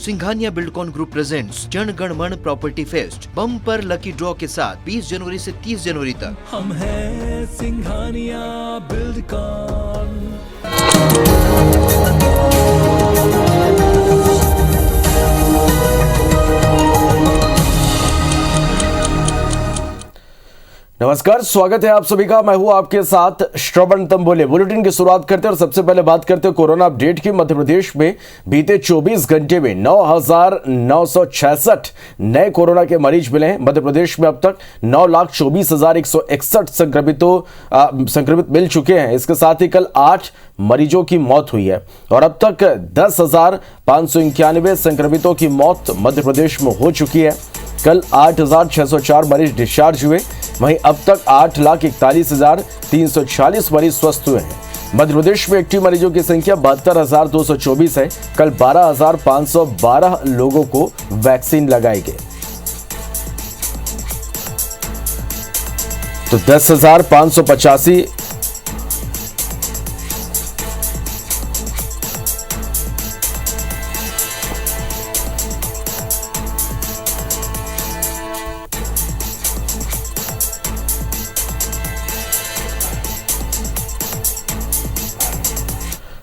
Singhania Buildcon group presents Jana Gana मन property fest bumper lucky draw के साथ 20 जनवरी से 30 जनवरी तक। हम हैं सिंघानिया बिल्डकॉन। नमस्कार, स्वागत है आप सभी का। मैं हूं आपके साथ श्रवण तंबोले। बुलेटिन की शुरुआत करते हैं और सबसे पहले बात करते हैं कोरोना अपडेट की। मध्य प्रदेश में बीते 24 घंटे में 9,966 नए कोरोना के मरीज मिले हैं। मध्य प्रदेश में अब तक 9,24,161 संक्रमित मिल चुके हैं। इसके साथ ही कल 8 मरीजों की मौत हुई है और अब तक 10,591 संक्रमितों की मौत मध्य प्रदेश में हो चुकी है। कल 8,604 मरीज डिस्चार्ज हुए, वहीं अब तक 8,41,340 मरीज स्वस्थ हुए हैं। मध्य प्रदेश में एक्टिव मरीजों की संख्या 72,224 है। कल 12,512 लोगों को वैक्सीन लगाई गई। तो 10,585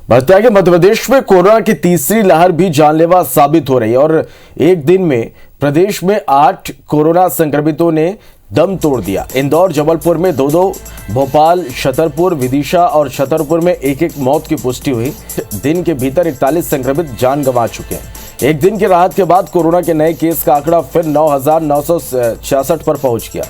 बढ़ते आगे। मध्य प्रदेश में कोरोना की तीसरी लहर भी जानलेवा साबित हो रही है और एक दिन में प्रदेश में 8 कोरोना संक्रमितों ने दम तोड़ दिया। इंदौर, जबलपुर में 2-2, भोपाल, छतरपुर, विदिशा और छतरपुर में 1-1 मौत की पुष्टि हुई। दिन के भीतर 41 संक्रमित जान गंवा चुके हैं। एक दिन की राहत के बाद कोरोना के नए केस का आंकड़ा फिर 9,966 पर पहुंच गया।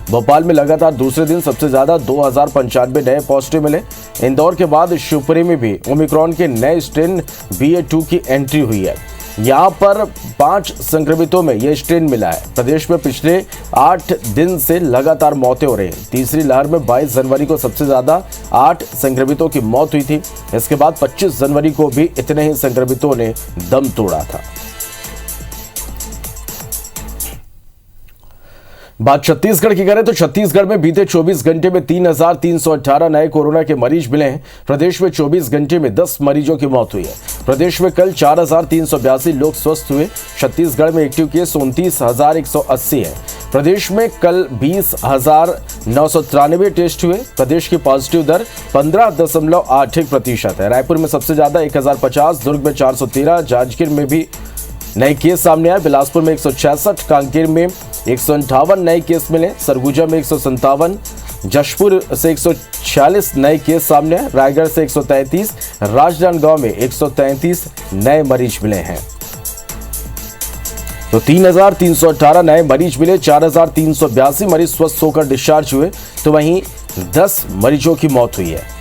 भोपाल में लगातार दूसरे दिन सबसे ज्यादा 2,095 नए पॉजिटिव मिले। इंदौर के बाद शिवपुरी में भी ओमिक्रॉन के नए स्ट्रेन BA.2 की एंट्री हुई है। यहां पर 5 संक्रमितों में यह स्ट्रेन मिला है। प्रदेश में पिछले 8 दिन से लगातार मौतें हो रही हैं। तीसरी लहर में 22 जनवरी को सबसे ज्यादा 8 संक्रमितों की मौत हुई थी। इसके बाद 25 जनवरी को भी इतने ही संक्रमितों ने दम तोड़ा था। बात छत्तीसगढ़ की करें तो छत्तीसगढ़ में बीते 24 घंटे में 3,318 नए कोरोना के मरीज मिले हैं। प्रदेश में 24 घंटे में 10 मरीजों की मौत हुई है। प्रदेश में कल 4,382 लोग स्वस्थ हुए। छत्तीसगढ़ में एक्टिव केस 29,180 है। प्रदेश में कल 20,993 टेस्ट हुए। प्रदेश की पॉजिटिव दर 15.81% है। रायपुर में सबसे ज्यादा 1,050, दुर्ग में 413, जांजगीर में भी नए केस सामने आए। बिलासपुर में 166, कांकेर में 158 नए केस मिले। सरगुजा में 157, जशपुर से 146 नए केस सामने आए। रायगढ़ से 133, राजनांदगांव में 133 नए मरीज मिले हैं। तो 3,318 नए मरीज मिले। 4,382 मरीज स्वस्थ होकर डिस्चार्ज हुए, तो वहीं 10 मरीजों की मौत हुई है।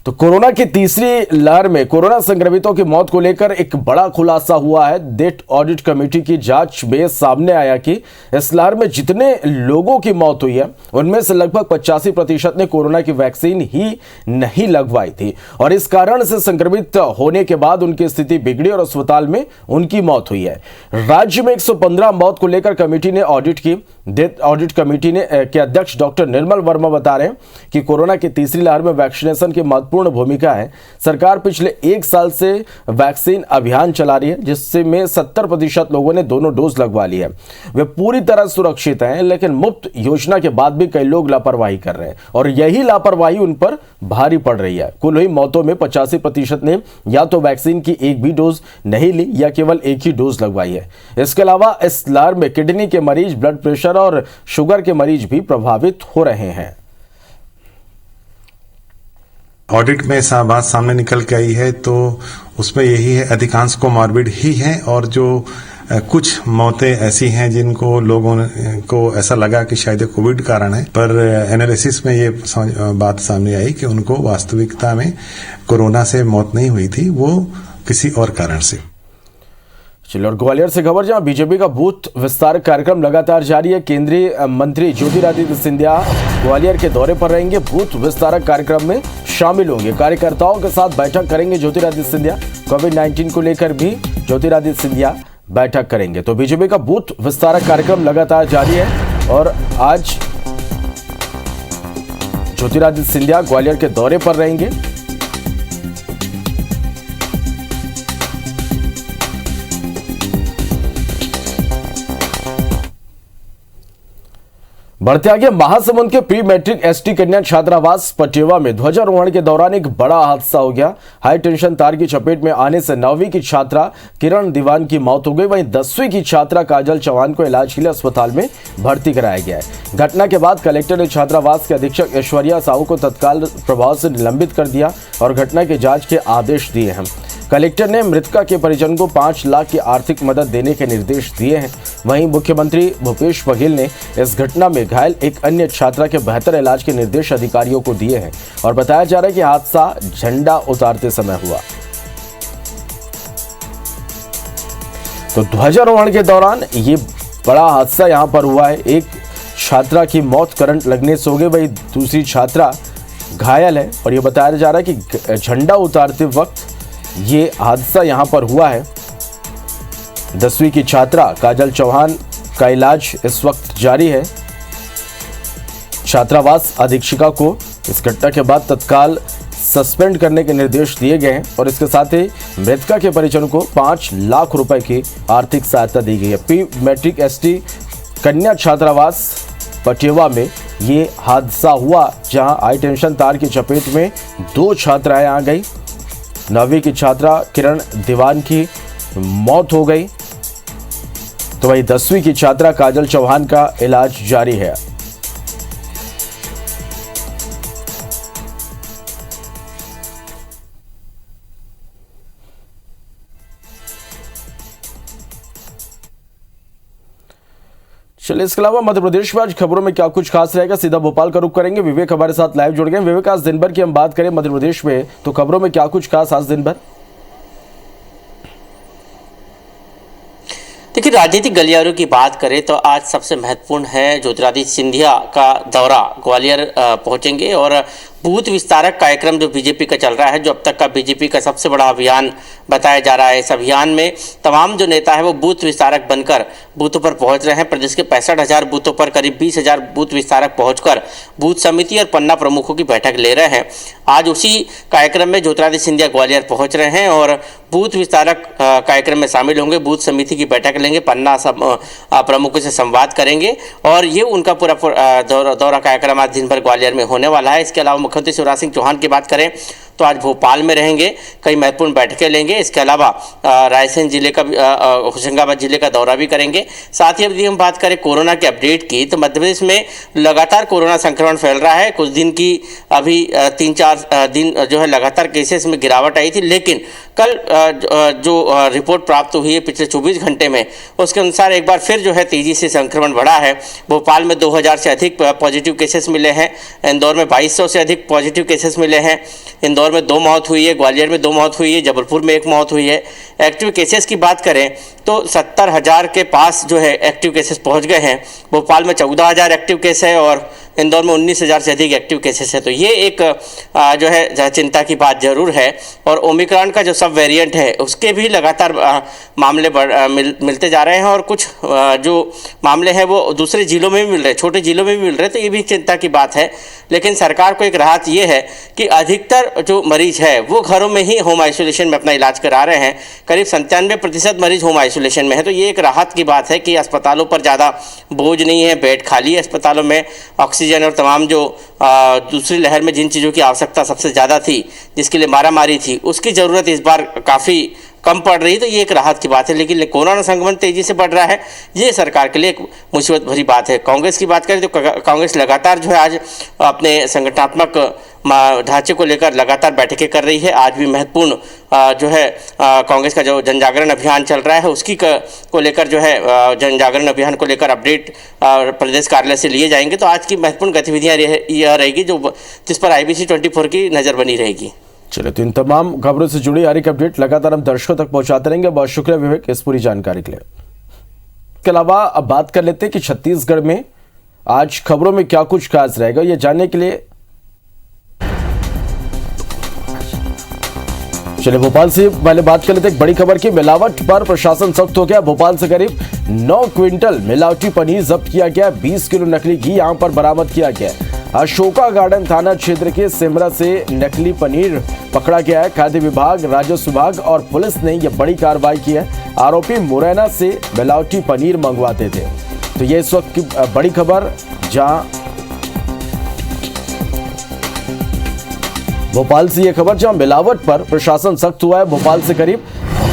तो कोरोना की तीसरी लहर में कोरोना संक्रमितों की मौत को लेकर एक बड़ा खुलासा हुआ है। डेथ ऑडिट कमेटी की जांच में सामने आया कि इस लहर में जितने लोगों की मौत हुई है उनमें से लगभग 85% ने कोरोना की वैक्सीन ही नहीं लगवाई थी और इस कारण से संक्रमित होने के बाद उनकी स्थिति बिगड़ी और अस्पताल में उनकी मौत हुई है। राज्य में 115 मौत को लेकर कमेटी ने ऑडिट की। डेथ ऑडिट कमेटी के अध्यक्ष डॉक्टर निर्मल वर्मा बता रहे हैं कि कोरोना की तीसरी लहर में वैक्सीनेशन की महत्वपूर्ण भूमिका है। सरकार पिछले 1 साल से वैक्सीन अभियान चला रही है, जिससे में 70% लोगों ने दोनों डोज लगवा ली है। वे पूरी तरह सुरक्षित हैं, लेकिन मुफ्त योजना के बाद भी कई लोग लापरवाही कर रहे हैं और यही लापरवाही उन पर भारी पड़ रही है। कुल हुई मौतों में 85% ने या तो वैक्सीन की एक भी डोज नहीं ली या केवल एक ही डोज लगवाई है। इसके अलावा इस लहर में किडनी के मरीज, ब्लड प्रेशर और शुगर के मरीज भी प्रभावित हो रहे हैं। ऑडिट में बात सामने निकल के आई है तो उसमें यही है, अधिकांश कोमॉर्बिड ही हैं और जो कुछ मौतें ऐसी हैं जिनको लोगों को ऐसा लगा कि शायद कोविड कारण है, पर एनालिसिस में ये बात सामने आई कि उनको वास्तविकता में कोरोना से मौत नहीं हुई थी, वो किसी और कारण से। चलिए और ग्वालियर से खबर, जहां बीजेपी का बूथ विस्तार कार्यक्रम लगातार जारी है। केंद्रीय मंत्री ज्योतिरादित्य सिंधिया ग्वालियर के दौरे पर रहेंगे। बूथ विस्तारक कार्यक्रम में शामिल होंगे। कार्यकर्ताओं के साथ बैठक करेंगे ज्योतिरादित्य सिंधिया। कोविड-19 को लेकर भी ज्योतिरादित्य सिंधिया बैठक करेंगे। तो बीजेपी का बूथ विस्तारक कार्यक्रम लगातार जारी है और आज ज्योतिरादित्य सिंधिया ग्वालियर के दौरे पर रहेंगे। बढ़ते आगे, महासमुंद के प्री मैट्रिक एसटी कन्या छात्रावास पटेवा में ध्वजारोहण के दौरान एक बड़ा हादसा हो गया। हाई टेंशन तार की चपेट में आने से 9वीं की छात्रा किरण दीवान की मौत हो गई। वहीं 10वीं की छात्रा काजल चौहान को इलाज के लिए अस्पताल में भर्ती कराया गया है। घटना के बाद कलेक्टर ने छात्रावास के अधीक्षक ऐश्वर्या साहू को तत्काल प्रभाव से निलंबित कर दिया और घटना की जांच के आदेश दिए हैं। कलेक्टर ने मृतका के परिजन को 5 लाख की आर्थिक मदद देने के निर्देश दिए हैं। वहीं मुख्यमंत्री भूपेश बघेल ने इस घटना में घायल एक अन्य छात्रा के बेहतर इलाज के निर्देश अधिकारियों को दिए हैं और बताया जा रहा है कि हादसा झंडा उतारते समय हुआ। तो ध्वजारोहण के दौरान ये बड़ा हादसा यहां पर हुआ है। एक छात्रा की मौत करंट लगने से हो गई, वहीं दूसरी छात्रा घायल है और ये बताया जा रहा है कि झंडा उतारते वक्त ये हादसा यहां पर हुआ है। 10वीं की छात्रा काजल चौहान का इलाज इस वक्त जारी है। छात्रावास अधीक्षिका को इस घटना के बाद तत्काल सस्पेंड करने के निर्देश दिए गए हैं और इसके साथ ही मृतका के परिजन को 5 लाख रुपए की आर्थिक सहायता दी गई है। प्री मैट्रिक एसटी कन्या छात्रावास पटेवा में ये हादसा हुआ, जहां हाई टेंशन तार की चपेट में 2 छात्राएं आ गई। 9वीं की छात्रा किरण दीवान की मौत हो गई, तो वहीं 10वीं की छात्रा काजल चौहान का इलाज जारी है। चलिए, इसके अलावा मध्य प्रदेश में आज खबरों में क्या कुछ खास रहेगा, सीधा भोपाल का रुख करेंगे। विवेक हमारे साथ लाइव जुड़ गए। विवेक, आज दिन भर की हम बात करें मध्य प्रदेश में, तो खबरों में क्या कुछ खास आज दिन भर? देखिए, राजनीतिक गलियारों की बात करें तो आज सबसे महत्वपूर्ण है ज्योतिरादित्य सिंधिया का दौरा। ग्वालियर पहुंचेंगे और बूथ विस्तारक कार्यक्रम जो बीजेपी का चल रहा है, जो अब तक का बीजेपी का सबसे बड़ा अभियान बताया जा रहा है। इस अभियान में तमाम जो नेता है वो बूथ विस्तारक बनकर बूथों पर पहुंच रहे हैं। प्रदेश के 65,000 बूथों पर करीब 20,000 बूथ विस्तारक पहुंचकर बूथ समिति और पन्ना प्रमुखों की बैठक ले रहे हैं। आज उसी कार्यक्रम में ज्योतिरादित्य सिंधिया ग्वालियर पहुंच रहे हैं और बूथ विस्तारक कार्यक्रम में शामिल होंगे, बूथ समिति की बैठक लेंगे, पन्ना प्रमुखों से संवाद करेंगे और ये उनका पूरा दौरा कार्यक्रम आज दिन भर ग्वालियर में होने वाला है। इसके अलावा मुख्यमंत्री शिवराज सिंह चौहान की बात करें तो आज भोपाल में रहेंगे, कई महत्वपूर्ण बैठकें लेंगे। इसके अलावा रायसेन जिले का, होशंगाबाद जिले का दौरा भी करेंगे। साथ ही यदि हम बात करें कोरोना के अपडेट की, तो मध्य प्रदेश में लगातार कोरोना संक्रमण फैल रहा है। कुछ दिन की अभी 3-4 दिन जो है लगातार केसेस में गिरावट आई थी, लेकिन कल जो रिपोर्ट प्राप्त हुई है पिछले 24 घंटे में, उसके अनुसार एक बार फिर जो है तेजी से संक्रमण बढ़ा है। भोपाल में 2000 से अधिक पॉजिटिव केसेस मिले हैं, इंदौर में 2200 से अधिक पॉजिटिव केसेस मिले हैं, इंदौर में 2 मौत हुई है, ग्वालियर में 2 मौत हुई है, जबलपुर में 1 मौत हुई है। एक्टिव केसेस की बात करें तो 70,000 के पास जो है एक्टिव केसेस पहुंच गए हैं। भोपाल में 14,000 एक्टिव केस है और इंदौर में 19,000 से अधिक एक्टिव केसेस है। तो ये एक जो है चिंता की बात जरूर है। और ओमिक्रॉन का जो सब वेरिएंट है उसके भी लगातार मामले मिलते जा रहे हैं और कुछ जो मामले हैं वो दूसरे जिलों में भी मिल रहे हैं, छोटे जिलों में भी मिल रहे हैं। तो ये भी चिंता की बात है। लेकिन सरकार को एक राहत ये है कि अधिकतर जो मरीज है वो घरों में ही होम आइसोलेशन में अपना इलाज करा रहे हैं। करीब 97% मरीज होम आइसोलेशन में है। तो ये एक राहत की बात है कि अस्पतालों पर ज़्यादा बोझ नहीं है, बेड खाली है अस्पतालों में, ऑक्सीजन और तमाम जो दूसरी लहर में जिन चीज़ों की आवश्यकता सबसे ज़्यादा थी, जिसके लिए मारामारी थी, उसकी ज़रूरत इस बार काफ़ी कम पड़ रही। तो ये एक राहत की बात है। लेकिन कोरोना संक्रमण तेजी से बढ़ रहा है, ये सरकार के लिए एक मुसीबत भरी बात है। कांग्रेस की बात करें तो कांग्रेस लगातार जो है आज अपने संगठनात्मक ढांचे को लेकर लगातार बैठकें कर रही है। आज भी महत्वपूर्ण जो है कांग्रेस का जो जन जागरण अभियान चल रहा है उसकी को लेकर जो है जन जागरण अभियान को लेकर अपडेट प्रदेश कार्यालय से लिए जाएंगे। तो आज की महत्वपूर्ण गतिविधियां यह रहेगी जिस पर IBC 24 की नज़र बनी रहेगी। चलिए, तो इन तमाम खबरों से जुड़ी हर एक अपडेट लगातार हम दर्शकों तक पहुंचाते रहेंगे। बहुत शुक्रिया विवेक इस पूरी जानकारी के लिए। इसके अलावा अब बात कर लेते हैं कि छत्तीसगढ़ में आज खबरों में क्या कुछ खास रहेगा, ये जानने के लिए चलिए भोपाल से पहले बात कर लेते हैं एक बड़ी खबर की। मिलावट पर प्रशासन सख्त हो गया। भोपाल से करीब 9 क्विंटल मिलावटी पनीर जब्त किया गया। 20 किलो नकली घी यहां पर बरामद किया गया। अशोका गार्डन थाना क्षेत्र के सिमरा से नकली पनीर पकड़ा गया है। खाद्य विभाग, राजस्व विभाग और पुलिस ने यह बड़ी कार्रवाई की है। आरोपी मुरैना से मिलावटी पनीर मंगवाते थे। तो ये इस वक्त की बड़ी खबर। भोपाल से यह खबर, जहां मिलावट पर प्रशासन सख्त हुआ है। भोपाल से करीब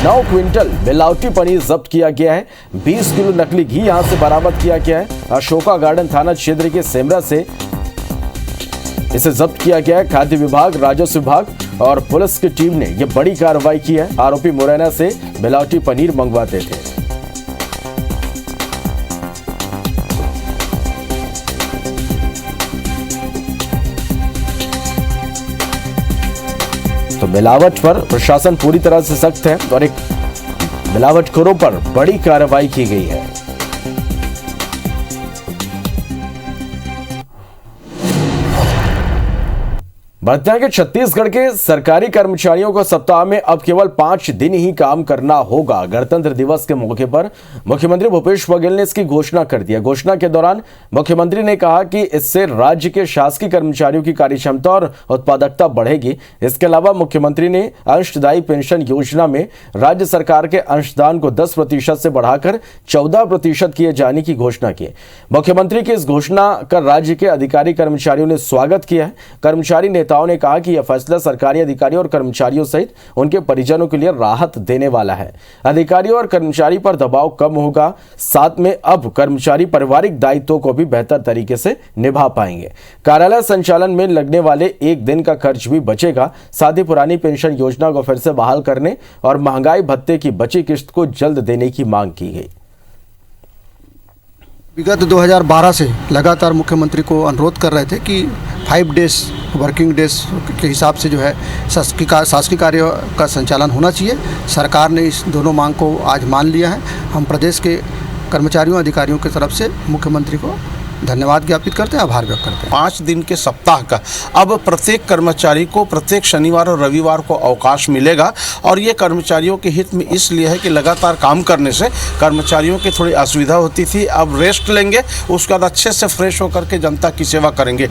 9 क्विंटल मिलावटी पनीर जब्त किया गया है। 20 किलो नकली घी यहां से बरामद किया गया है। अशोका गार्डन थाना क्षेत्र के सेमरा से इसे जब्त किया गया है। खाद्य विभाग, राजस्व विभाग और पुलिस की टीम ने यह बड़ी कार्रवाई की है। आरोपी मुरैना से मिलावटी पनीर मंगवाते थे। तो मिलावट पर प्रशासन पूरी तरह से सख्त है और एक मिलावटखोरों पर बड़ी कार्रवाई की गई है। बढ़ते हैं कि छत्तीसगढ़ के सरकारी कर्मचारियों को सप्ताह में अब केवल 5 दिन ही काम करना होगा। गणतंत्र दिवस के मौके पर मुख्यमंत्री भूपेश बघेल ने इसकी घोषणा कर दिया। घोषणा के दौरान मुख्यमंत्री ने कहा कि इससे राज्य के शासकीय कर्मचारियों की कार्यक्षमता और उत्पादकता बढ़ेगी। इसके अलावा मुख्यमंत्री ने अंशदायी पेंशन योजना में राज्य सरकार के अंशदान को 10% से बढ़ाकर 14% किए जाने की घोषणा की। मुख्यमंत्री की इस घोषणा का राज्य के अधिकारी कर्मचारियों ने स्वागत किया है। कर्मचारी नेताओं ने कहा कि यह फैसला सरकारी अधिकारियों और कर्मचारियों सहित उनके परिजनों के लिए राहत देने वाला है। अधिकारियों और कर्मचारी पर दबाव कम होगा। साथ में अब कर्मचारी पारिवारिक दायित्वों को भी बेहतर तरीके से निभा पाएंगे। कार्यालय संचालन में लगने वाले एक दिन का खर्च भी बचेगा। साथ ही पुरानी पेंशन योजना को फिर से बहाल करने और महंगाई भत्ते की बची किस्त को जल्द देने की मांग की गई। विगत 2012 से लगातार मुख्यमंत्री को अनुरोध कर रहे थे कि 5 डेज वर्किंग डेज के हिसाब से जो है शासकीय कार्य का संचालन होना चाहिए। सरकार ने इस दोनों मांग को आज मान लिया है। हम प्रदेश के कर्मचारियों अधिकारियों की तरफ से मुख्यमंत्री को धन्यवाद ज्ञापित करते हैं, आभार व्यक्त करते हैं। 5 दिन के सप्ताह का अब प्रत्येक कर्मचारी को प्रत्येक शनिवार और रविवार को अवकाश मिलेगा और ये कर्मचारियों के हित में इसलिए है कि लगातार काम करने से कर्मचारियों की थोड़ी असुविधा होती थी। अब रेस्ट लेंगे, उसके बाद अच्छे से फ्रेश होकर के जनता की सेवा करेंगे।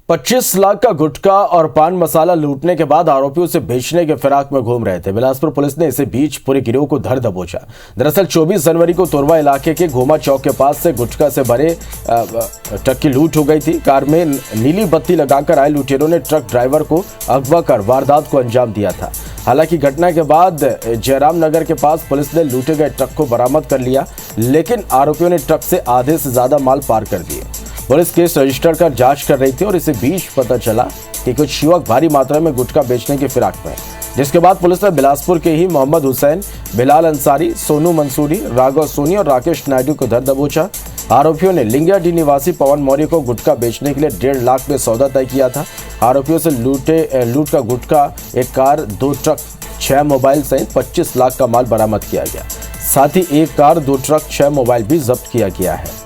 25 लाख का गुटखा और पान मसाला लूटने के बाद आरोपी उसे बेचने के फिराक में घूम रहे थे। बिलासपुर पुलिस ने इसे बीच पूरे गिरोह को धर दबोचा। दरअसल 24 जनवरी को तोरवा इलाके के घोमा चौक के पास से गुटखा से भरे ट्रक की लूट हो गई थी। कार में नीली बत्ती लगाकर आए लुटेरों ने ट्रक ड्राइवर को अगवा कर वारदात को अंजाम दिया था। हालांकि घटना के बाद जयराम नगर के पास पुलिस ने लूटे गए ट्रक को बरामद कर लिया, लेकिन आरोपियों ने ट्रक से आधे से ज्यादा माल पार कर दिए। पुलिस केस रजिस्टर कर जांच कर रही थी और इसे बीच पता चला कि कुछ युवक भारी मात्रा में गुटखा बेचने के फिराक में, जिसके बाद पुलिस ने बिलासपुर के ही मोहम्मद हुसैन, बिलाल अंसारी, सोनू मंसूरी, राघव सोनी और राकेश नायडू को धर दबोचा। आरोपियों ने लिंगियाडी निवासी पवन मौर्य को गुटखा बेचने के लिए 1.5 लाख में सौदा तय किया था। आरोपियों से लूट का गुटखा, एक कार, 2 ट्रक, 6 मोबाइल सहित 25 लाख का माल बरामद किया गया। साथ ही एक कार, 2 ट्रक, 6 मोबाइल भी जब्त किया गया है।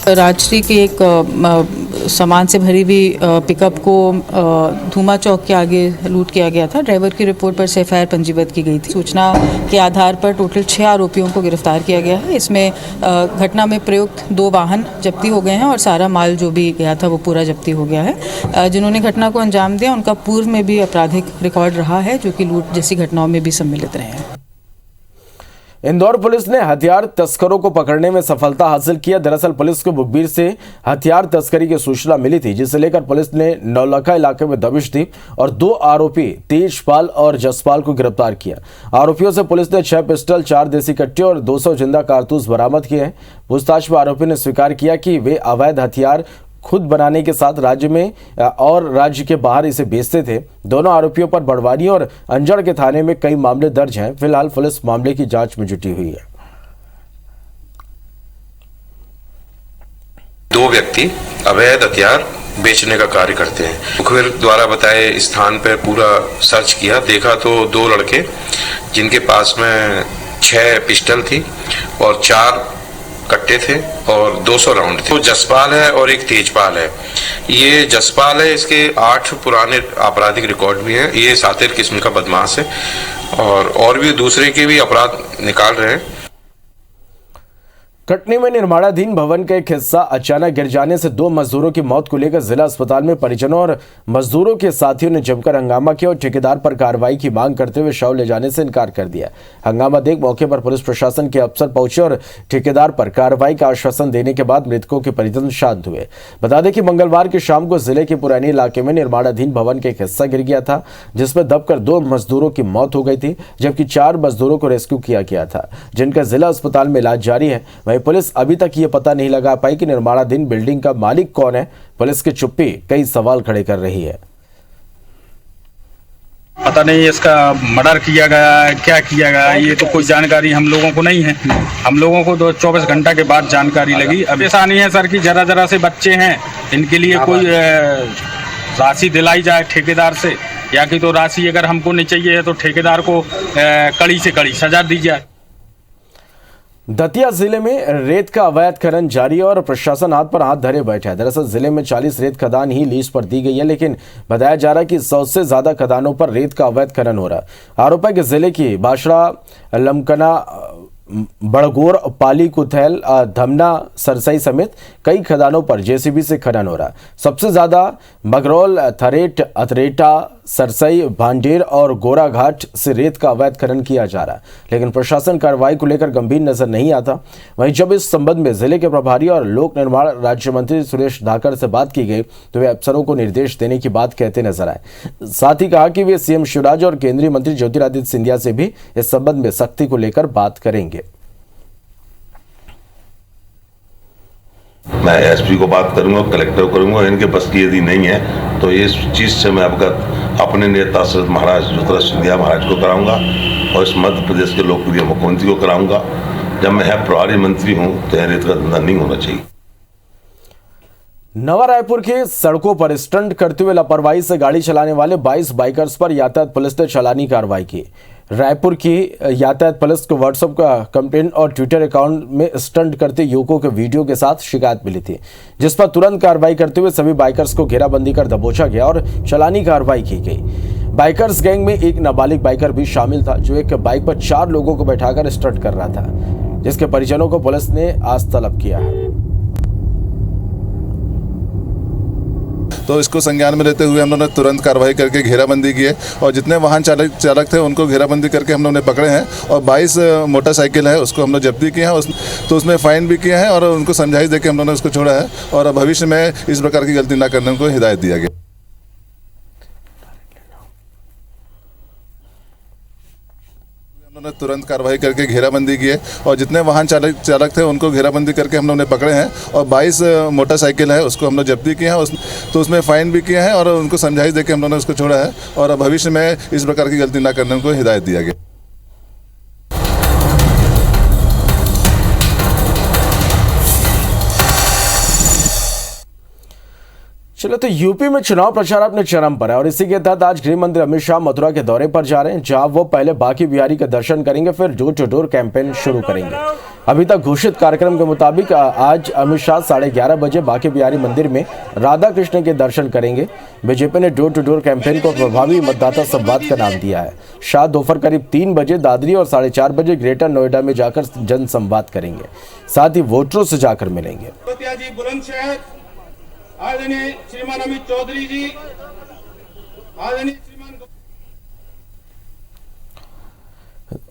राजश्री के एक सामान से भरी हुई पिकअप को धूमा चौक के आगे लूट किया गया था। ड्राइवर की रिपोर्ट पर से एफआईआर पंजीबद्ध की गई थी। सूचना के आधार पर टोटल 6 आरोपियों को गिरफ्तार किया गया है। इसमें घटना में प्रयुक्त 2 वाहन जब्ती हो गए हैं और सारा माल जो भी गया था वो पूरा जब्ती हो गया है। जिन्होंने घटना को अंजाम दिया उनका पूर्व में भी आपराधिक रिकॉर्ड रहा है, जो कि लूट जैसी घटनाओं में भी सम्मिलित रहे हैं। इंदौर पुलिस ने हथियार तस्करों को पकड़ने में सफलता हासिल किया। दरअसल पुलिस को मुखबिर से हथियार तस्करी की सूचना मिली थी, जिसे लेकर पुलिस ने नौलखा इलाके में दबिश दी और 2 आरोपी तेजपाल और जसपाल को गिरफ्तार किया। आरोपियों से पुलिस ने 6 पिस्टल, 4 देसी कट्टे और 200 जिंदा कारतूस बरामद किए हैं। पूछताछ में आरोपी ने स्वीकार किया कि वे अवैध हथियार खुद बनाने के साथ राज्य में और राज्य के बाहर इसे बेचते थे। दोनों आरोपियों पर बड़वानी और अंजड़ के थाने में कई मामले दर्ज हैं। फिलहाल पुलिस मामले की जांच में जुटी हुई है। 2 व्यक्ति अवैध हथियार बेचने का कार्य करते हैं। मुखबिर द्वारा बताए स्थान पर पूरा सर्च किया, देखा तो 2 लड़के जिनके पास में 6 पिस्टल थी और 4 कट्टे थे और 200 राउंड थे। तो जसपाल है और एक तेजपाल है। ये जसपाल है, इसके 8 पुराने आपराधिक रिकॉर्ड भी हैं। ये सातिर किस्म का बदमाश है और भी दूसरे के भी अपराध निकाल रहे हैं। कटनी में निर्माणाधीन भवन का एक हिस्सा अचानक गिर जाने से 2 मजदूरों की मौत को लेकर जिला अस्पताल में परिजनों और मजदूरों के साथियों ने जमकर हंगामा किया और ठेकेदार पर कार्रवाई की मांग करते हुए शव ले जाने से इनकार कर दिया। हंगामा देख मौके पर पुलिस प्रशासन के अफसर पहुंचे और ठेकेदार पर कार्रवाई का आश्वासन देने के बाद मृतकों के परिजन शांत हुए। बता दें कि मंगलवार की शाम को जिले के पुरानी इलाके में निर्माणाधीन भवन का एक हिस्सा गिर गया था, जिसमें दबकर 2 मजदूरों की मौत हो गई थी, जबकि 4 मजदूरों को रेस्क्यू किया गया था, जिनका जिला अस्पताल में इलाज जारी है। वहीं पुलिस अभी तक ये पता नहीं लगा पाई कि निर्माणाधीन बिल्डिंग का मालिक कौन है। पुलिस की चुप्पी कई सवाल खड़े कर रही है। पता नहीं इसका मर्डर किया गया है, क्या किया गया है, ये तो कोई जानकारी हम लोगों को नहीं है। हम लोगों को 24 घंटा के बाद जानकारी लगी। अब ऐसा नहीं है सर कि जरा से बच्चे हैं, इनके लिए कोई राशि दिलाई जाए ठेकेदार से, या कि तो राशि अगर हमको नहीं चाहिए तो ठेकेदार को कड़ी से कड़ी सजा दी जाए। दतिया जिले में रेत का अवैध खनन जारी है और प्रशासन हाथ पर हाथ धरे बैठा है। दरअसल जिले में 40 रेत खदान ही लीज पर दी गई है, लेकिन बताया जा रहा है कि 100 से ज्यादा खदानों पर रेत का अवैध खनन हो रहा है। आरोप है कि जिले की बाशड़ा, लमकना, बड़गोर, पाली, कुथैल, धमना, सरसई समेत कई खदानों पर जेसीबी से खनन हो रहा है। सबसे ज्यादा बगरौल, थरेट, अतरेटा, सरसई, भांडेर और गोराघाट से रेत का अवैध खनन किया जा रहा है, लेकिन प्रशासन कार्रवाई को लेकर गंभीर नजर नहीं आता। वहीं जब इस संबंध में जिले के प्रभारी और लोक निर्माण राज्य मंत्री सुरेश धाकर से बात की गई तो वे अफसरों को निर्देश देने की बात कहते नजर आए। साथ ही कहा कि वे सीएम शिवराज और केंद्रीय मंत्री ज्योतिरादित्य सिंधिया से भी इस संबंध में सख्ती को लेकर बात करेंगे। मैं एसपी को बात करूंगा, कलेक्टर को करूंगा, इनके बस की यदि नहीं है तो इस चीज से मैं अवगत अपने नेता शरद महाराज ज्योतिरादित्य सिंधिया महाराज को कराऊंगा और इस मध्य प्रदेश के लोकप्रिय मुख्यमंत्री को कराऊंगा। जब मैं प्रभारी मंत्री हूं तो यह रेत का धंधा नहीं होना चाहिए। नवा रायपुर के सड़कों पर स्टंट करते हुए लापरवाही से गाड़ी चलाने वाले 22 बाइकर्स पर यातायात पुलिस ने चालानी कार्रवाई की। रायपुर की यातायात पुलिस को व्हाट्सएप का कंप्लेंट और ट्विटर अकाउंट में स्टंट करते युवकों के वीडियो के साथ शिकायत मिली थी, जिस पर तुरंत कार्रवाई करते हुए सभी बाइकर्स को घेराबंदी कर दबोचा गया और चालानी कार्रवाई की गई। बाइकर्स गैंग में एक नाबालिग बाइकर भी शामिल था, जो एक बाइक पर 4 लोगों को बैठाकर स्टंट कर रहा था, जिसके परिजनों को पुलिस ने आज तलब किया है। तो इसको संज्ञान में लेते हुए हम लोगों ने तुरंत कार्रवाई करके घेराबंदी की है और जितने वाहन चालक थे उनको घेराबंदी करके हम लोगों ने पकड़े हैं और 22 मोटरसाइकिल है उसको हम लोग जब्ती किए हैं, तो उसमें फाइन भी किया है और उनको समझाइश देकर हम लोगों ने उसको छोड़ा है और भविष्य में इस प्रकार की गलती ना करने को हिदायत दिया गया। उन्होंने तुरंत कार्रवाई करके घेराबंदी की है और जितने वाहन चालक थे उनको घेराबंदी करके हम लोगों ने पकड़े हैं और 22 मोटरसाइकिल है उसको हम लोग जब्ती किए हैं, तो उसमें फाइन भी किया है और उनको समझाइश देकर हम लोगों ने उसको छोड़ा है और भविष्य में इस प्रकार की गलती ना करने को हिदायत दिया गया। चलो तो यूपी में चुनाव प्रचार अपने चरम पर है और इसी के तहत आज गृह मंत्री अमित शाह मथुरा के दौरे पर जा रहे हैं, जहां वो पहले बांके बिहारी का दर्शन करेंगे, फिर डोर टू डोर कैंपेन शुरू करेंगे। अभी तक घोषित कार्यक्रम के मुताबिक आज अमित शाह 11:30 बजे बांके बिहारी मंदिर में राधा कृष्ण के दर्शन करेंगे। बीजेपी ने डोर टू डोर कैंपेन को प्रभावी मतदाता संवाद का नाम दिया है। शाह दोपहर करीब 3 बजे दादरी और 4:30 बजे ग्रेटर नोएडा में जाकर जनसंवाद करेंगे, साथ ही वोटरों से जाकर मिलेंगे। आदरणीय श्रीमान अमित चौधरी जी, आदरणीय श्रीमान।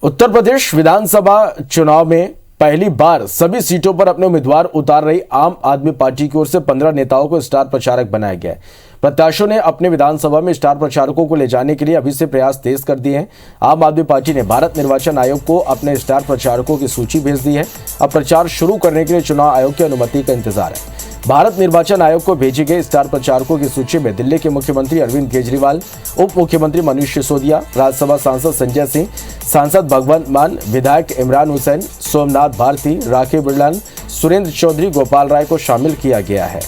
उत्तर प्रदेश विधानसभा चुनाव में पहली बार सभी सीटों पर अपने उम्मीदवार उतार रही आम आदमी पार्टी की ओर से 15 नेताओं को स्टार प्रचारक बनाया गया है। प्रत्याशियों ने अपने विधानसभा में स्टार प्रचारकों को ले जाने के लिए अभी से प्रयास तेज कर दिए हैं। आम आदमी पार्टी ने भारत निर्वाचन आयोग को अपने स्टार प्रचारकों की सूची भेज दी है। अब प्रचार शुरू करने के लिए चुनाव आयोग की अनुमति का इंतजार है। भारत निर्वाचन आयोग को भेजी गई स्टार प्रचारकों की सूची में दिल्ली के मुख्यमंत्री अरविंद केजरीवाल, उप मुख्यमंत्री मनीष सिसोदिया, राज्यसभा सांसद संजय सिंह, सांसद भगवंत मान, विधायक इमरान हुसैन, सोमनाथ भारती, राखी बिरलान, सुरेंद्र चौधरी, गोपाल राय को शामिल किया गया है।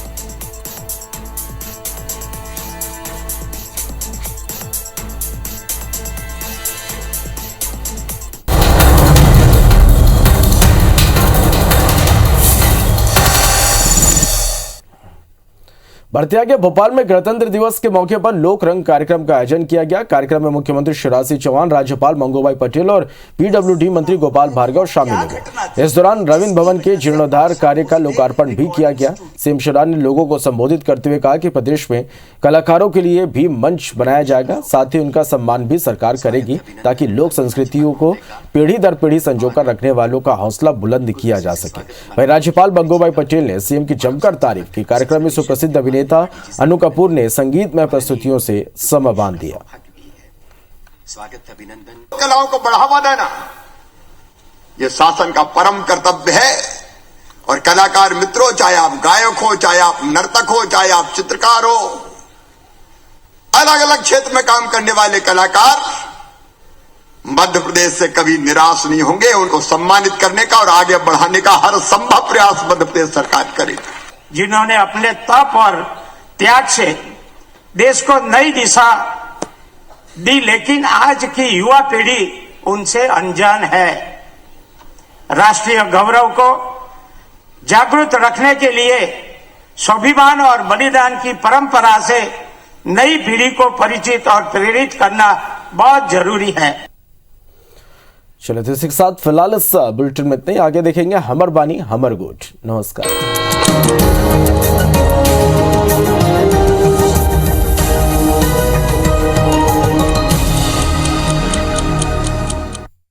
भरतिया के भोपाल में गणतंत्र दिवस के मौके पर लोक रंग कार्यक्रम का आयोजन किया गया। कार्यक्रम में मुख्यमंत्री शिवराज सिंह चौहान, राज्यपाल मंगूभाई पटेल और पीडब्ल्यूडी मंत्री गोपाल भार्गव शामिल हुए। इस दौरान रविंद्र भवन के जीर्णोद्धार कार्य का लोकार्पण भी किया गया। सीएम शिवराज ने लोगों को संबोधित करते हुए कहा कि प्रदेश में कलाकारों के लिए भी मंच बनाया जाएगा, साथ ही उनका सम्मान भी सरकार करेगी ताकि लोक संस्कृतियों को पीढ़ी दर पीढ़ी संजोकर रखने वालों का हौसला बुलंद किया जा सके। वहीं राज्यपाल मंगूभाई पटेल ने सीएम की जमकर तारीफ की। कार्यक्रम में सुप्रसिद्ध अभिनेता अनु कपूर ने संगीतमय प्रस्तुतियों से समय बांध दिया। स्वागत, अभिनंदन। कलाओं को बढ़ावा देना यह शासन का परम कर्तव्य है और कलाकार मित्रों, चाहे आप गायक हो, चाहे आप नर्तक हो, चाहे आप चित्रकार हो, अलग अलग क्षेत्र में काम करने वाले कलाकार मध्य प्रदेश से कभी निराश नहीं होंगे। उनको सम्मानित करने का और आगे बढ़ाने का हर संभव प्रयास मध्य प्रदेश सरकार करेगी। जिन्होंने अपने तप और त्याग से देश को नई दिशा दी, लेकिन आज की युवा पीढ़ी उनसे अनजान है। राष्ट्रीय गौरव को जागृत रखने के लिए स्वाभिमान और बलिदान की परंपरा से नई पीढ़ी को परिचित और प्रेरित करना बहुत जरूरी है। चलो तो इसी के साथ फिलहाल इस बुलेटिन में इतना ही। आगे देखेंगे हमर बानी हमर गोठ। नमस्कार।